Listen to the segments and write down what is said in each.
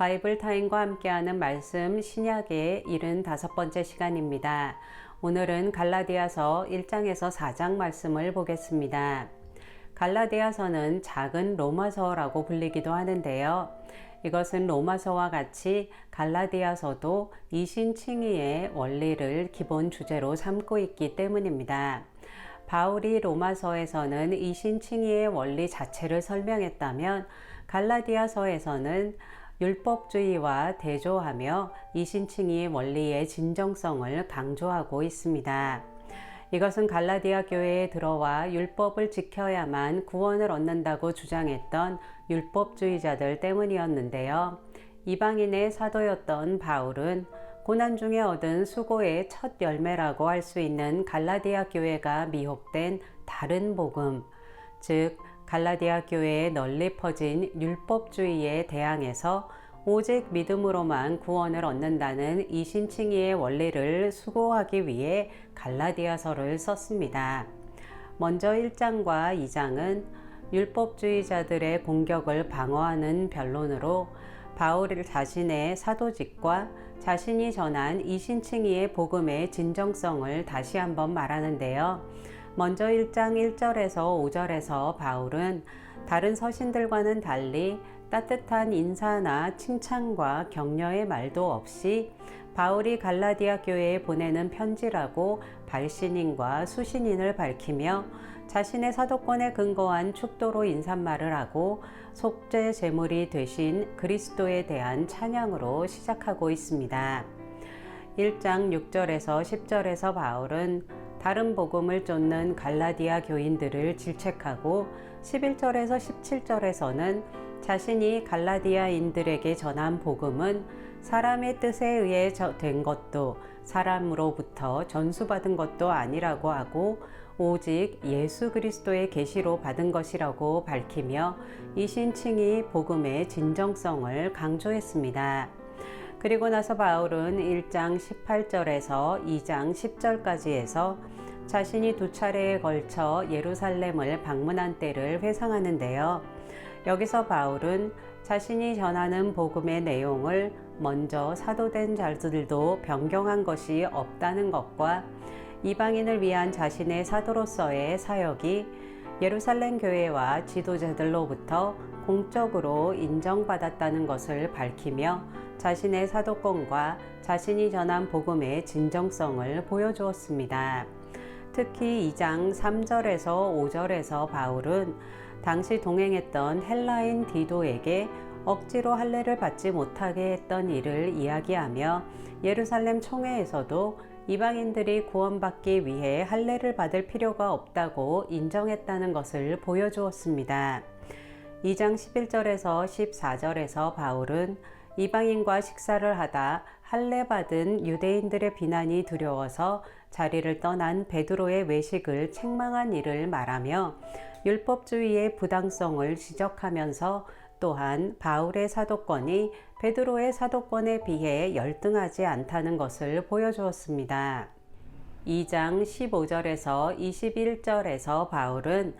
바이블 타임과 함께하는 말씀 신약의 75번째 시간입니다. 오늘은 갈라디아서 1장에서 4장 말씀을 보겠습니다. 갈라디아서는 작은 로마서라고 불리기도 하는데요. 이것은 로마서와 같이 갈라디아서도 이신칭의의 원리를 기본 주제로 삼고 있기 때문입니다. 바울이 로마서에서는 이신칭의의 원리 자체를 설명했다면 갈라디아서에서는 율법주의와 대조하며 이신칭의의 원리의 진정성을 강조하고 있습니다. 이것은 갈라디아 교회에 들어와 율법을 지켜야만 구원을 얻는다고 주장했던 율법주의자들 때문이었는데요. 이방인의 사도였던 바울은 고난 중에 얻은 수고의 첫 열매라고 할 수 있는 갈라디아 교회가 미혹된 다른 복음, 즉 갈라디아 교회에 널리 퍼진 율법주의에 대항해서 오직 믿음으로만 구원을 얻는다는 이신칭의의 원리를 수고하기 위해 갈라디아서를 썼습니다. 먼저 1장과 2장은 율법주의자들의 공격을 방어하는 변론으로 바울 자신의 사도직과 자신이 전한 이신칭의의 복음의 진정성을 다시 한번 말하는데요. 먼저 1장 1절에서 5절에서 바울은 다른 서신들과는 달리 따뜻한 인사나 칭찬과 격려의 말도 없이 바울이 갈라디아 교회에 보내는 편지라고 발신인과 수신인을 밝히며 자신의 사도권에 근거한 축도로 인사말을 하고 속죄 제물이 되신 그리스도에 대한 찬양으로 시작하고 있습니다. 1장 6절에서 10절에서 바울은 다른 복음을 쫓는 갈라디아 교인들을 질책하고 11절에서 17절에서는 자신이 갈라디아인들에게 전한 복음은 사람의 뜻에 의해 된 것도 사람으로부터 전수받은 것도 아니라고 하고 오직 예수 그리스도의 계시로 받은 것이라고 밝히며 이신칭의 복음의 진정성을 강조했습니다. 그리고 나서 바울은 1장 18절에서 2장 10절까지 해서 자신이 두 차례에 걸쳐 예루살렘을 방문한 때를 회상하는데요. 여기서 바울은 자신이 전하는 복음의 내용을 먼저 사도된 자들도 변경한 것이 없다는 것과 이방인을 위한 자신의 사도로서의 사역이 예루살렘 교회와 지도자들로부터 공적으로 인정받았다는 것을 밝히며 자신의 사도권과 자신이 전한 복음의 진정성을 보여주었습니다. 특히 2장 3절에서 5절에서 바울은 당시 동행했던 헬라인 디도에게 억지로 할례를 받지 못하게 했던 일을 이야기하며 예루살렘 총회에서도 이방인들이 구원받기 위해 할례를 받을 필요가 없다고 인정했다는 것을 보여주었습니다. 2장 11절에서 14절에서 바울은 이방인과 식사를 하다 할례 받은 유대인들의 비난이 두려워서 자리를 떠난 베드로의 외식을 책망한 일을 말하며 율법주의의 부당성을 지적하면서 또한 바울의 사도권이 베드로의 사도권에 비해 열등하지 않다는 것을 보여주었습니다. 2장 15절에서 21절에서 바울은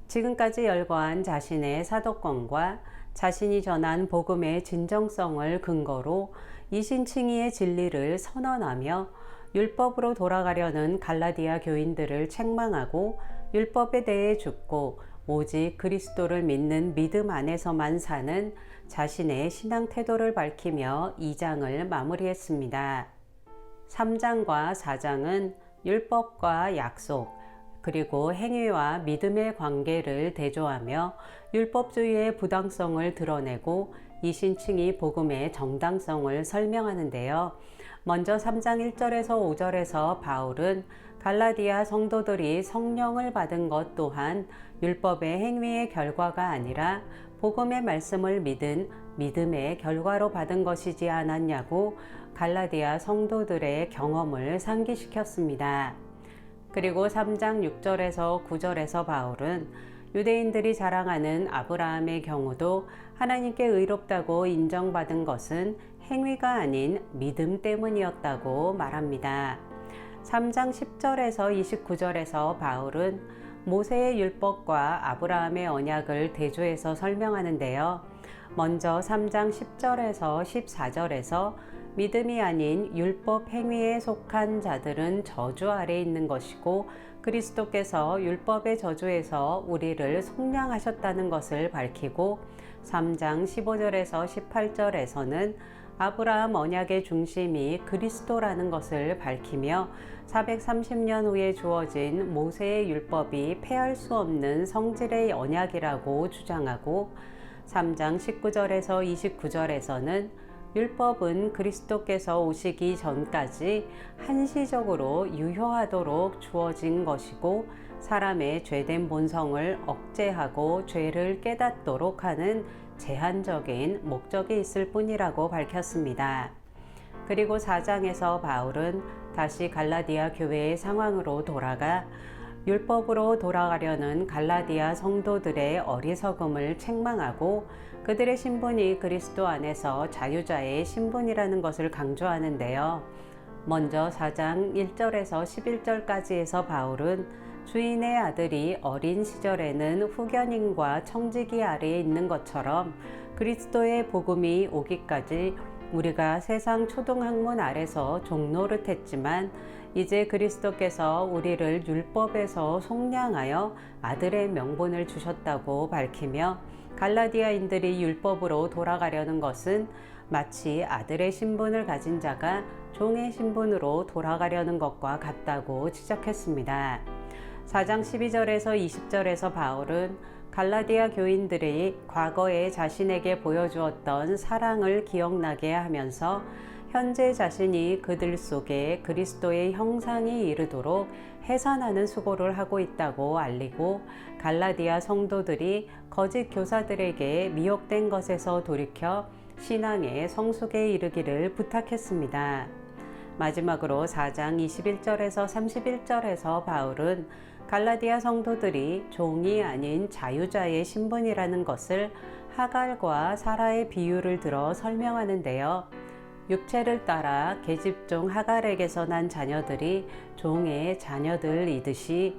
지금까지 열거한 자신의 사도권과 자신이 전한 복음의 진정성을 근거로 이신칭의의 진리를 선언하며 율법으로 돌아가려는 갈라디아 교인들을 책망하고 율법에 대해 죽고 오직 그리스도를 믿는 믿음 안에서만 사는 자신의 신앙 태도를 밝히며 2장을 마무리했습니다. 3장과 4장은 율법과 약속, 그리고 행위와 믿음의 관계를 대조하며 율법주의의 부당성을 드러내고 이신칭의 복음의 정당성을 설명하는데요. 먼저 3장 1절에서 5절에서 바울은 갈라디아 성도들이 성령을 받은 것 또한 율법의 행위의 결과가 아니라 복음의 말씀을 믿은 믿음의 결과로 받은 것이지 않았냐고 갈라디아 성도들의 경험을 상기시켰습니다. 그리고 3장 6절에서 9절에서 바울은 유대인들이 자랑하는 아브라함의 경우도 하나님께 의롭다고 인정받은 것은 행위가 아닌 믿음 때문이었다고 말합니다. 3장 10절에서 29절에서 바울은 모세의 율법과 아브라함의 언약을 대조해서 설명하는데요. 먼저 3장 10절에서 14절에서 믿음이 아닌 율법 행위에 속한 자들은 저주 아래 있는 것이고 그리스도께서 율법의 저주에서 우리를 속량하셨다는 것을 밝히고 3장 15절에서 18절에서는 아브라함 언약의 중심이 그리스도라는 것을 밝히며 430년 후에 주어진 모세의 율법이 폐할 수 없는 성질의 언약이라고 주장하고 3장 19절에서 29절에서는 율법은 그리스도께서 오시기 전까지 한시적으로 유효하도록 주어진 것이고 사람의 죄된 본성을 억제하고 죄를 깨닫도록 하는 제한적인 목적이 있을 뿐이라고 밝혔습니다. 그리고 4장에서 바울은 다시 갈라디아 교회의 상황으로 돌아가 율법으로 돌아가려는 갈라디아 성도들의 어리석음을 책망하고 그들의 신분이 그리스도 안에서 자유자의 신분이라는 것을 강조하는데요. 먼저 4장 1절에서 11절까지에서 바울은 주인의 아들이 어린 시절에는 후견인과 청지기 아래에 있는 것처럼 그리스도의 복음이 오기까지 우리가 세상 초등학문 아래서 종노릇했지만 이제 그리스도께서 우리를 율법에서 속량하여 아들의 명분을 주셨다고 밝히며 갈라디아인들이 율법으로 돌아가려는 것은 마치 아들의 신분을 가진 자가 종의 신분으로 돌아가려는 것과 같다고 지적했습니다. 4장 12절에서 20절에서 바울은 갈라디아 교인들이 과거에 자신에게 보여주었던 사랑을 기억나게 하면서 현재 자신이 그들 속에 그리스도의 형상이 이르도록 해산하는 수고를 하고 있다고 알리고 갈라디아 성도들이 거짓 교사들에게 미혹된 것에서 돌이켜 신앙의 성숙에 이르기를 부탁했습니다. 마지막으로 4장 21절에서 31절에서 바울은 갈라디아 성도들이 종이 아닌 자유자의 신분이라는 것을 하갈과 사라의 비유를 들어 설명하는데요. 육체를 따라 계집종 하갈에게서 난 자녀들이 종의 자녀들이듯이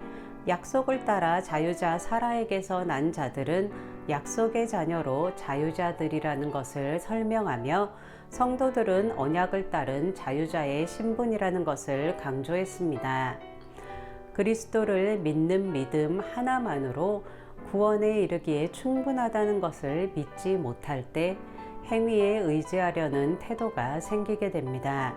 약속을 따라 자유자 사라에게서 난 자들은 약속의 자녀로 자유자들이라는 것을 설명하며 성도들은 언약을 따른 자유자의 신분이라는 것을 강조했습니다. 그리스도를 믿는 믿음 하나만으로 구원에 이르기에 충분하다는 것을 믿지 못할 때 행위에 의지하려는 태도가 생기게 됩니다.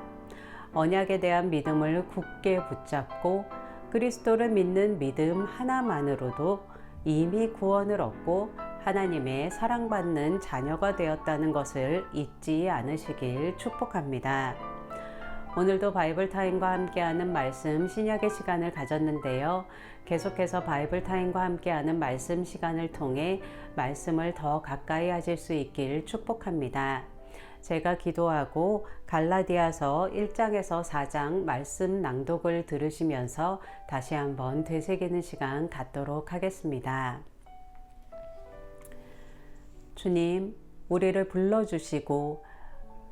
언약에 대한 믿음을 굳게 붙잡고 그리스도를 믿는 믿음 하나만으로도 이미 구원을 얻고 하나님의 사랑받는 자녀가 되었다는 것을 잊지 않으시길 축복합니다. 오늘도 바이블 타임과 함께하는 말씀 신약의 시간을 가졌는데요. 계속해서 바이블 타임과 함께하는 말씀 시간을 통해 말씀을 더 가까이 하실 수 있길 축복합니다. 제가 기도하고 갈라디아서 1장에서 4장 말씀 낭독을 들으시면서 다시 한번 되새기는 시간 갖도록 하겠습니다. 주님, 우리를 불러주시고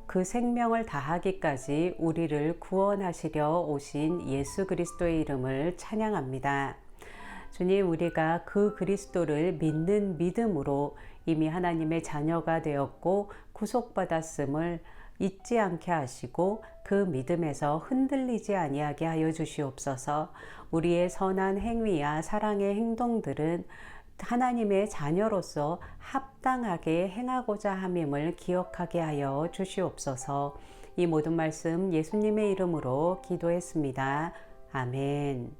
그 생명을 다하기까지 우리를 구원하시려 오신 예수 그리스도의 이름을 찬양합니다. 주님, 우리가 그 그리스도를 믿는 믿음으로 이미 하나님의 자녀가 되었고 구속받았음을 잊지 않게 하시고 그 믿음에서 흔들리지 아니하게 하여 주시옵소서. 우리의 선한 행위와 사랑의 행동들은 하나님의 자녀로서 합당하게 행하고자 함임을 기억하게 하여 주시옵소서. 이 모든 말씀 예수님의 이름으로 기도했습니다. 아멘.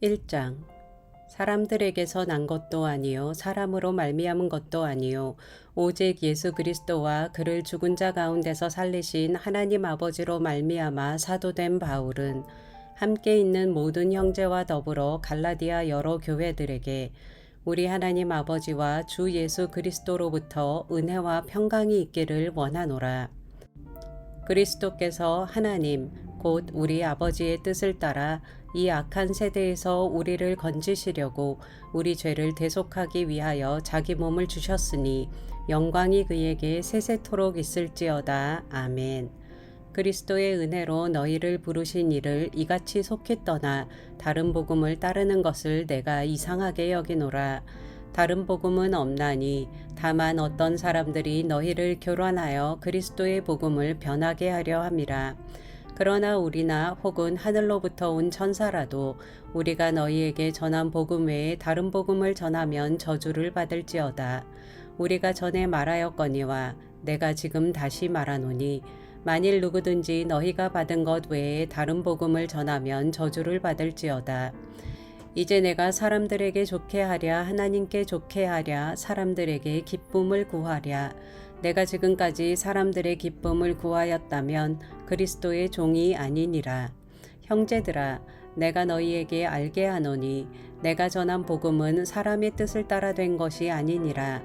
1장 사람들에게서 난 것도 아니요 사람으로 말미암은 것도 아니요 오직 예수 그리스도와 그를 죽은 자 가운데서 살리신 하나님 아버지로 말미암아 사도된 바울은 함께 있는 모든 형제와 더불어 갈라디아 여러 교회들에게 우리 하나님 아버지와 주 예수 그리스도로부터 은혜와 평강이 있기를 원하노라. 그리스도께서 하나님 곧 우리 아버지의 뜻을 따라 이 악한 세대에서 우리를 건지시려고 우리 죄를 대속하기 위하여 자기 몸을 주셨으니 영광이 그에게 세세토록 있을지어다. 아멘. 그리스도의 은혜로 너희를 부르신 이를 이같이 속히 떠나 다른 복음을 따르는 것을 내가 이상하게 여기노라. 다른 복음은 없나니 다만 어떤 사람들이 너희를 교란하여 그리스도의 복음을 변하게 하려 함이라. 그러나 우리나 혹은 하늘로부터 온 천사라도 우리가 너희에게 전한 복음 외에 다른 복음을 전하면 저주를 받을지어다. 우리가 전에 말하였거니와 내가 지금 다시 말하노니 만일 누구든지 너희가 받은 것 외에 다른 복음을 전하면 저주를 받을지어다. 이제 내가 사람들에게 좋게 하랴 하나님께 좋게 하랴 사람들에게 기쁨을 구하랴. 내가 지금까지 사람들의 기쁨을 구하였다면 그리스도의 종이 아니니라. 형제들아, 내가 너희에게 알게 하노니 내가 전한 복음은 사람의 뜻을 따라 된 것이 아니니라.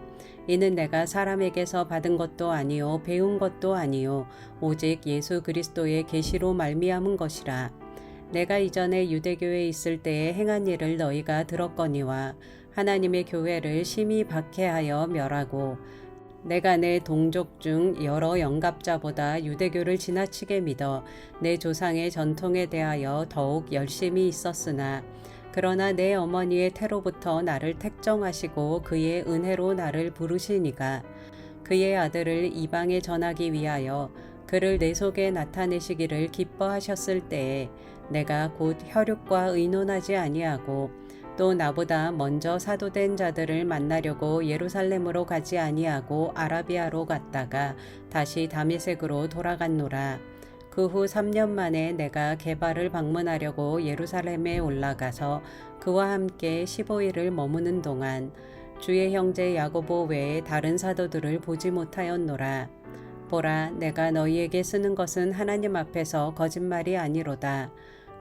이는 내가 사람에게서 받은 것도 아니요 배운 것도 아니요 오직 예수 그리스도의 계시로 말미암은 것이라. 내가 이전에 유대교에 있을 때에 행한 일을 너희가 들었거니와 하나님의 교회를 심히 박해하여 멸하고 내가 내 동족 중 여러 영갑자보다 유대교를 지나치게 믿어 내 조상의 전통에 대하여 더욱 열심히 있었으나 그러나 내 어머니의 태로부터 나를 택정하시고 그의 은혜로 나를 부르시니가 그의 아들을 이방에 전하기 위하여 그를 내 속에 나타내시기를 기뻐하셨을 때에 내가 곧 혈육과 의논하지 아니하고 또 나보다 먼저 사도된 자들을 만나려고 예루살렘으로 가지 아니하고 아라비아로 갔다가 다시 다메섹으로 돌아갔노라. 그 후 3년 만에 내가 게바를 방문하려고 예루살렘에 올라가서 그와 함께 15일을 머무는 동안 주의 형제 야고보 외에 다른 사도들을 보지 못하였노라. 보라, 내가 너희에게 쓰는 것은 하나님 앞에서 거짓말이 아니로다.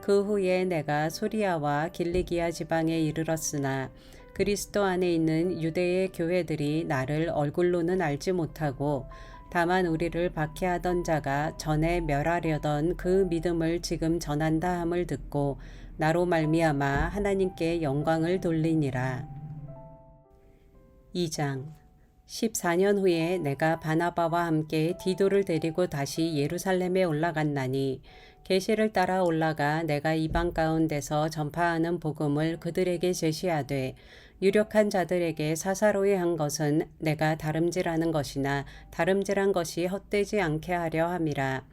그 후에 내가 수리아와 길리기아 지방에 이르렀으나 그리스도 안에 있는 유대의 교회들이 나를 얼굴로는 알지 못하고 다만 우리를 박해하던 자가 전에 멸하려던 그 믿음을 지금 전한다 함을 듣고 나로 말미암아 하나님께 영광을 돌리니라. 2장 14년 후에 내가 바나바와 함께 디도를 데리고 다시 예루살렘에 올라갔나니 계시를 따라 올라가 내가 이방 가운데서 전파하는 복음을 그들에게 제시하되 유력한 자들에게 사사로이 한 것은 내가 다름질하는 것이나 다름질한 것이 헛되지 않게 하려 함이라.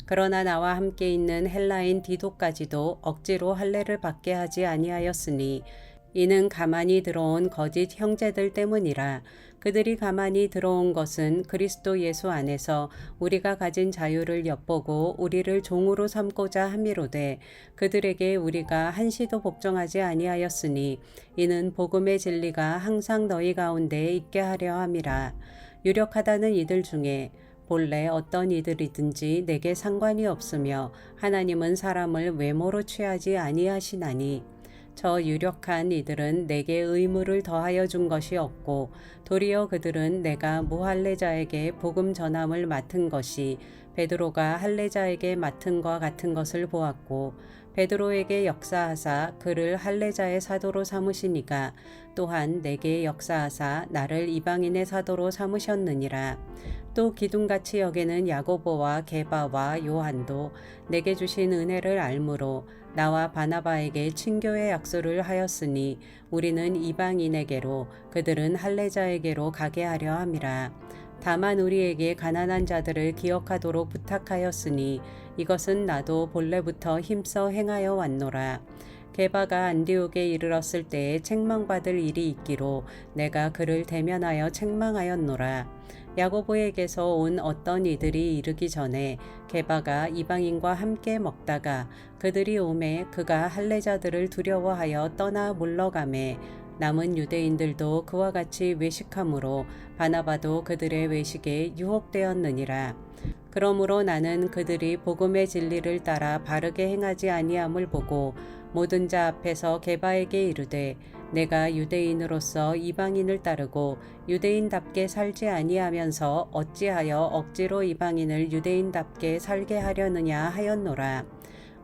그러나 나와 함께 있는 헬라인 디도까지도 억지로 할례를 받게 하지 아니하였으니 이는 가만히 들어온 거짓 형제들 때문이라. 그들이 가만히 들어온 것은 그리스도 예수 안에서 우리가 가진 자유를 엿보고 우리를 종으로 삼고자 함이로되 그들에게 우리가 한시도 복종하지 아니하였으니 이는 복음의 진리가 항상 너희 가운데 있게 하려 함이라. 유력하다는 이들 중에 본래 어떤 이들이든지 내게 상관이 없으며 하나님은 사람을 외모로 취하지 아니하시나니 저 유력한 이들은 내게 의무를 더하여 준 것이 없고 도리어 그들은 내가 무할례자에게 복음 전함을 맡은 것이 베드로가 할례자에게 맡은과 같은 것을 보았고 베드로에게 역사하사 그를 할례자의 사도로 삼으시니가 또한 내게 역사하사 나를 이방인의 사도로 삼으셨느니라. 또 기둥같이 여기는 야고보와 게바와 요한도 내게 주신 은혜를 알므로 나와 바나바에게 친교의 약속을 하였으니 우리는 이방인에게로 그들은 할례자에게로 가게 하려 함이라. 다만 우리에게 가난한 자들을 기억하도록 부탁하였으니 이것은 나도 본래부터 힘써 행하여 왔노라. 게바가 안디옥에 이르렀을 때에 책망받을 일이 있기로 내가 그를 대면하여 책망하였노라. 야고보에게서 온 어떤 이들이 이르기 전에 게바가 이방인과 함께 먹다가 그들이 오매 그가 할례자들을 두려워하여 떠나 물러가매 남은 유대인들도 그와 같이 외식함으로 바나바도 그들의 외식에 유혹되었느니라. 그러므로 나는 그들이 복음의 진리를 따라 바르게 행하지 아니함을 보고 모든 자 앞에서 게바에게 이르되 내가 유대인으로서 이방인을 따르고 유대인답게 살지 아니하면서 어찌하여 억지로 이방인을 유대인답게 살게 하려느냐 하였노라.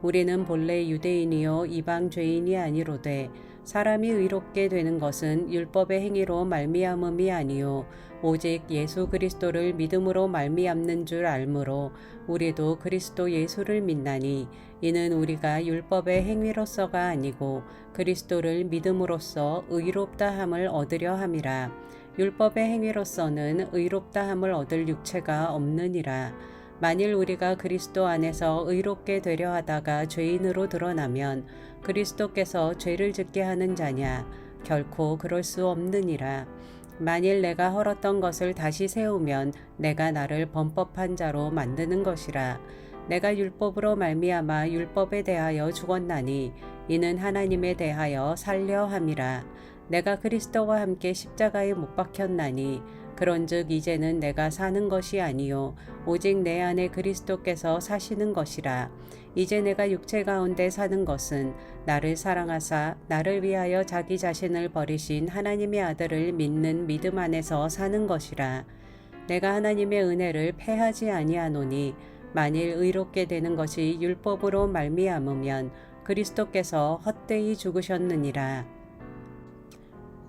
우리는 본래 유대인이요 이방 죄인이 아니로되 사람이 의롭게 되는 것은 율법의 행위로 말미암음이 아니요 오직 예수 그리스도를 믿음으로 말미암는 줄 알므로 우리도 그리스도 예수를 믿나니 이는 우리가 율법의 행위로서가 아니고 그리스도를 믿음으로써 의롭다 함을 얻으려 함이라. 율법의 행위로서는 의롭다 함을 얻을 육체가 없느니라. 만일 우리가 그리스도 안에서 의롭게 되려 하다가 죄인으로 드러나면 그리스도께서 죄를 짓게 하는 자냐? 결코 그럴 수 없느니라. 만일 내가 헐었던 것을 다시 세우면 내가 나를 범법한 자로 만드는 것이라. 내가 율법으로 말미암아 율법에 대하여 죽었나니 이는 하나님에 대하여 살려 함이라. 내가 그리스도와 함께 십자가에 못 박혔나니 그런즉 이제는 내가 사는 것이 아니요 오직 내 안에 그리스도께서 사시는 것이라. 이제 내가 육체 가운데 사는 것은 나를 사랑하사 나를 위하여 자기 자신을 버리신 하나님의 아들을 믿는 믿음 안에서 사는 것이라. 내가 하나님의 은혜를 패하지 아니하노니 만일 의롭게 되는 것이 율법으로 말미암으면 그리스도께서 헛되이 죽으셨느니라.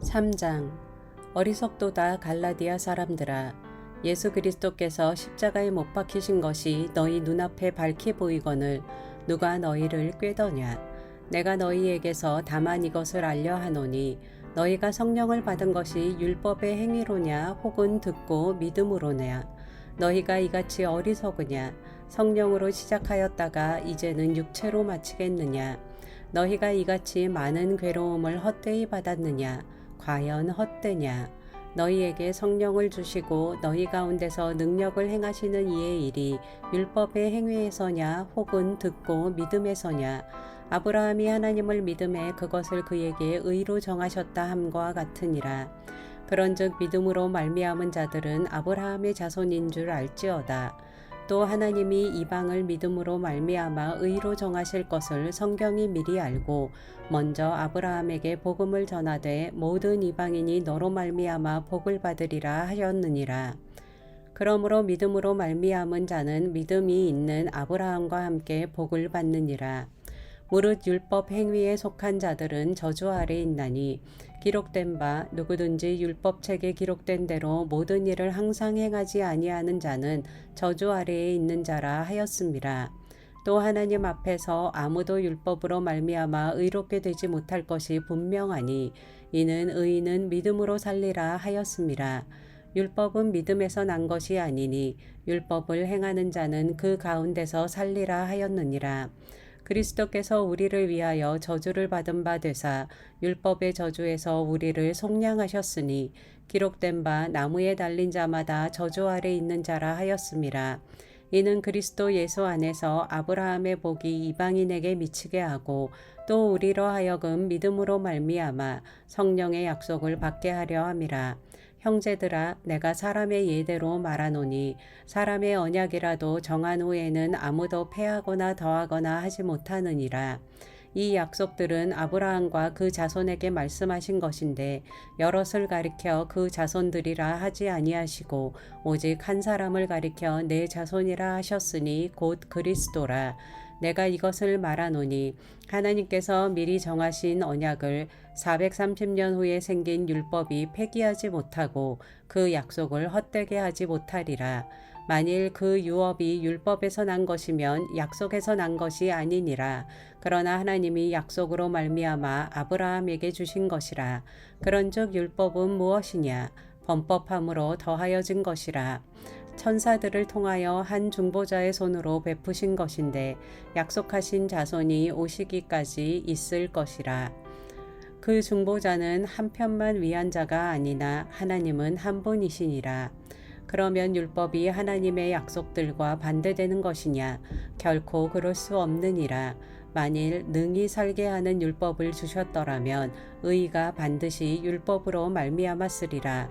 3장 어리석도다 갈라디아 사람들아, 예수 그리스도께서 십자가에 못 박히신 것이 너희 눈앞에 밝히 보이거늘 누가 너희를 꾀더냐. 내가 너희에게서 다만 이것을 알려 하노니 너희가 성령을 받은 것이 율법의 행위로냐 혹은 듣고 믿음으로냐. 너희가 이같이 어리석으냐. 성령으로 시작하였다가 이제는 육체로 마치겠느냐. 너희가 이같이 많은 괴로움을 헛되이 받았느냐. 과연 헛되냐. 너희에게 성령을 주시고 너희 가운데서 능력을 행하시는 이의 일이 율법의 행위에서냐 혹은 듣고 믿음에서냐. 아브라함이 하나님을 믿음에 그것을 그에게 의로 정하셨다 함과 같으니라. 그런즉 믿음으로 말미암은 자들은 아브라함의 자손인 줄 알지어다. 또 하나님이 이방을 믿음으로 말미암아 의로 정하실 것을 성경이 미리 알고 먼저 아브라함에게 복음을 전하되 모든 이방인이 너로 말미암아 복을 받으리라 하였느니라. 그러므로 믿음으로 말미암은 자는 믿음이 있는 아브라함과 함께 복을 받느니라. 무릇 율법 행위에 속한 자들은 저주 아래 있나니 기록된 바 누구든지 율법책에 기록된 대로 모든 일을 항상 행하지 아니하는 자는 저주 아래에 있는 자라 하였음이라. 또 하나님 앞에서 아무도 율법으로 말미암아 의롭게 되지 못할 것이 분명하니 이는 의인은 믿음으로 살리라 하였음이라. 율법은 믿음에서 난 것이 아니니 율법을 행하는 자는 그 가운데서 살리라 하였느니라. 그리스도께서 우리를 위하여 저주를 받은 바 되사 율법의 저주에서 우리를 속량하셨으니 기록된 바 나무에 달린 자마다 저주 아래 있는 자라 하였음이라. 이는 그리스도 예수 안에서 아브라함의 복이 이방인에게 미치게 하고 또 우리로 하여금 믿음으로 말미암아 성령의 약속을 받게 하려 함이라. 형제들아, 내가 사람의 예대로 말하노니 사람의 언약이라도 정한 후에는 아무도 패하거나 더하거나 하지 못하느니라. 이 약속들은 아브라함과 그 자손에게 말씀하신 것인데 여럿을 가리켜 그 자손들이라 하지 아니하시고 오직 한 사람을 가리켜 내 자손이라 하셨으니 곧 그리스도라. 내가 이것을 말하노니 하나님께서 미리 정하신 언약을 430년 후에 생긴 율법이 폐기하지 못하고 그 약속을 헛되게 하지 못하리라. 만일 그 유업이 율법에서 난 것이면 약속에서 난 것이 아니니라. 그러나 하나님이 약속으로 말미암아 아브라함에게 주신 것이라. 그런즉 율법은 무엇이냐? 범법함으로 더하여진 것이라. 천사들을 통하여 한 중보자의 손으로 베푸신 것인데 약속하신 자손이 오시기까지 있을 것이라. 그 중보자는 한 편만 위한 자가 아니나 하나님은 한 분이시니라. 그러면 율법이 하나님의 약속들과 반대되는 것이냐? 결코 그럴 수 없느니라. 만일 능히 살게 하는 율법을 주셨더라면 의가 반드시 율법으로 말미암았으리라.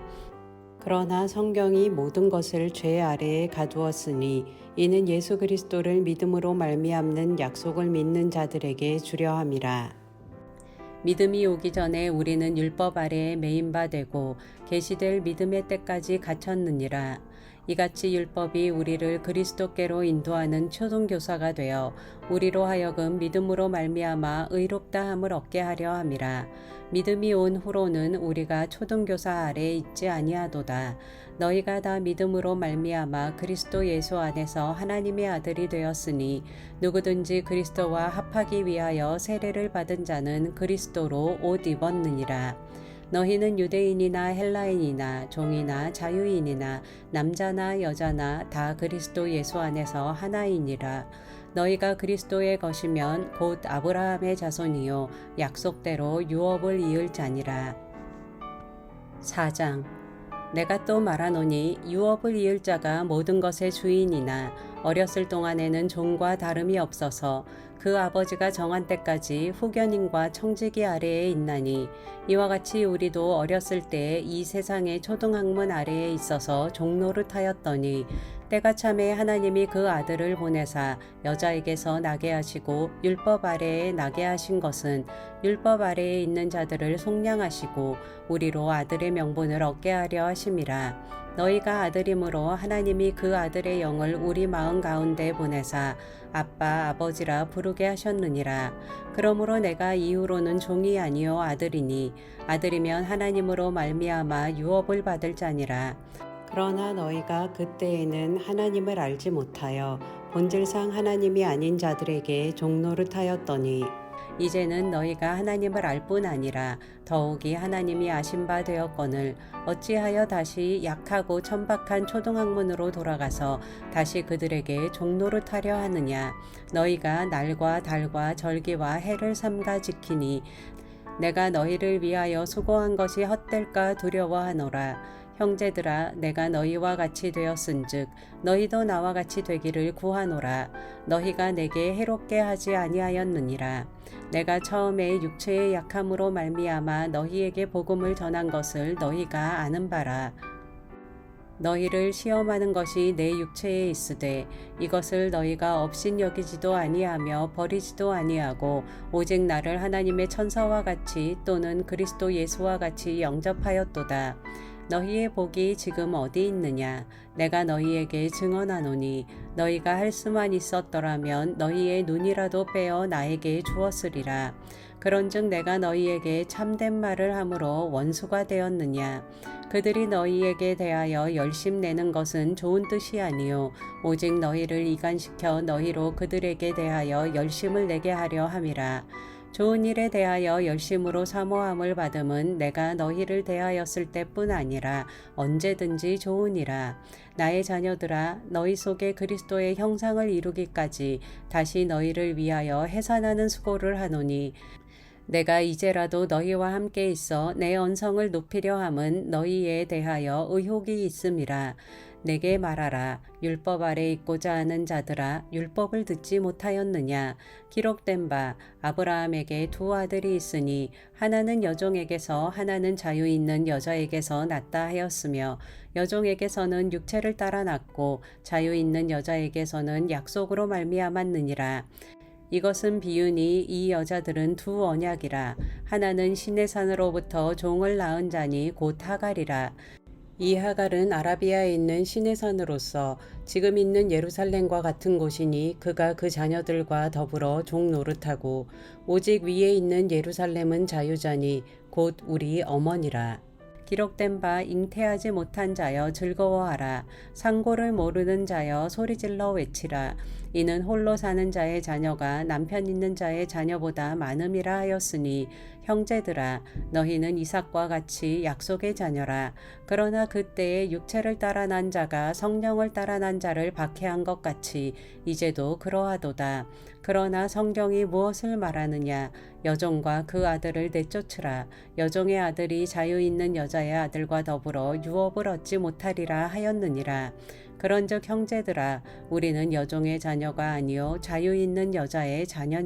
그러나 성경이 모든 것을 죄 아래에 가두었으니 이는 예수 그리스도를 믿음으로 말미암는 약속을 믿는 자들에게 주려 함이라. 믿음이 오기 전에 우리는 율법 아래에 매인 바 되고 계시될 믿음의 때까지 갇혔느니라. 이같이 율법이 우리를 그리스도께로 인도하는 초등교사가 되어 우리로 하여금 믿음으로 말미암아 의롭다함을 얻게 하려 함이라. 믿음이 온 후로는 우리가 초등교사 아래에 있지 아니하도다. 너희가 다 믿음으로 말미암아 그리스도 예수 안에서 하나님의 아들이 되었으니 누구든지 그리스도와 합하기 위하여 세례를 받은 자는 그리스도로 옷 입었느니라. 너희는 유대인이나 헬라인이나 종이나 자유인이나 남자나 여자나 다 그리스도 예수 안에서 하나이니라. 너희가 그리스도의 것이면 곧 아브라함의 자손이요 약속대로 유업을 이을 자니라. 4장. 내가 또 말하노니 유업을 이을 자가 모든 것의 주인이나 어렸을 동안에는 종과 다름이 없어서 그 아버지가 정한 때까지 후견인과 청지기 아래에 있나니 이와 같이 우리도 어렸을 때 이 세상의 초등학문 아래에 있어서 종노릇하였더니 때가 참에 하나님이 그 아들을 보내사 여자에게서 나게 하시고 율법 아래에 나게 하신 것은 율법 아래에 있는 자들을 속량하시고 우리로 아들의 명분을 얻게 하려 하심이라. 너희가 아들이므로 하나님이 그 아들의 영을 우리 마음 가운데 보내사 아빠 아버지라 부르게 하셨느니라. 그러므로 내가 이후로는 종이 아니요 아들이니 아들이면 하나님으로 말미암아 유업을 받을 자니라. 그러나 너희가 그때에는 하나님을 알지 못하여 본질상 하나님이 아닌 자들에게 종노릇하였더니 이제는 너희가 하나님을 알 뿐 아니라 더욱이 하나님이 아신 바 되었거늘 어찌하여 다시 약하고 천박한 초등학문으로 돌아가서 다시 그들에게 종노릇하려 하느냐. 너희가 날과 달과 절기와 해를 삼가 지키니 내가 너희를 위하여 수고한 것이 헛될까 두려워하노라. 형제들아 내가 너희와 같이 되었은즉 너희도 나와 같이 되기를 구하노라. 너희가 내게 해롭게 하지 아니하였느니라. 내가 처음에 육체의 약함으로 말미암아 너희에게 복음을 전한 것을 너희가 아는 바라. 너희를 시험하는 것이 내 육체에 있으되 이것을 너희가 업신여기지도 아니하며 버리지도 아니하고 오직 나를 하나님의 천사와 같이 또는 그리스도 예수와 같이 영접하였도다. 너희의 복이 지금 어디 있느냐? 내가 너희에게 증언하노니 너희가 할 수만 있었더라면 너희의 눈이라도 빼어 나에게 주었으리라. 그런즉 내가 너희에게 참된 말을 함으로 원수가 되었느냐? 그들이 너희에게 대하여 열심 내는 것은 좋은 뜻이 아니요 오직 너희를 이간시켜 너희로 그들에게 대하여 열심을 내게 하려 함이라. 좋은 일에 대하여 열심으로 사모함을 받음은 내가 너희를 대하였을 때뿐 아니라 언제든지 좋으니라. 나의 자녀들아 너희 속에 그리스도의 형상을 이루기까지 다시 너희를 위하여 해산하는 수고를 하노니 내가 이제라도 너희와 함께 있어 내 언성을 높이려 함은 너희에 대하여 의혹이 있음이라. 내게 말하라. 율법 아래 있고자 하는 자들아 율법을 듣지 못하였느냐. 기록된 바 아브라함에게 두 아들이 있으니 하나는 여종에게서 하나는 자유 있는 여자에게서 났다 하였으며 여종에게서는 육체를 따라 났고 자유 있는 여자에게서는 약속으로 말미암았느니라. 이것은 비유니 이 여자들은 두 언약이라. 하나는 시내 산으로부터 종을 낳은 자니 곧 하갈이라. 이 하갈은 아라비아에 있는 시내 산으로서 지금 있는 예루살렘과 같은 곳이니 그가 그 자녀들과 더불어 종 노릇하고 오직 위에 있는 예루살렘은 자유자니 곧 우리 어머니라. 기록된 바 잉태하지 못한 자여 즐거워하라. 상고를 모르는 자여 소리질러 외치라. 이는 홀로 사는 자의 자녀가 남편 있는 자의 자녀보다 많음이라 하였으니 형제들아 너희는 이삭과 같이 약속의 자녀라. 그러나 그때에 육체를 따라 난 자가 성령을 따라 난 자를 박해한 것 같이 이제도 그러하도다. 그러나 성경이 무엇을 말하느냐. 여종과 그 아들을 내쫓으라. 여종의 아들이 자유 있는 여자의 아들과 더불어 유업을 얻지 못하리라 하였느니라. 그런즉 형제들아 우리는 여종의 자녀가 아니요 자유 있는 여자의 자녀니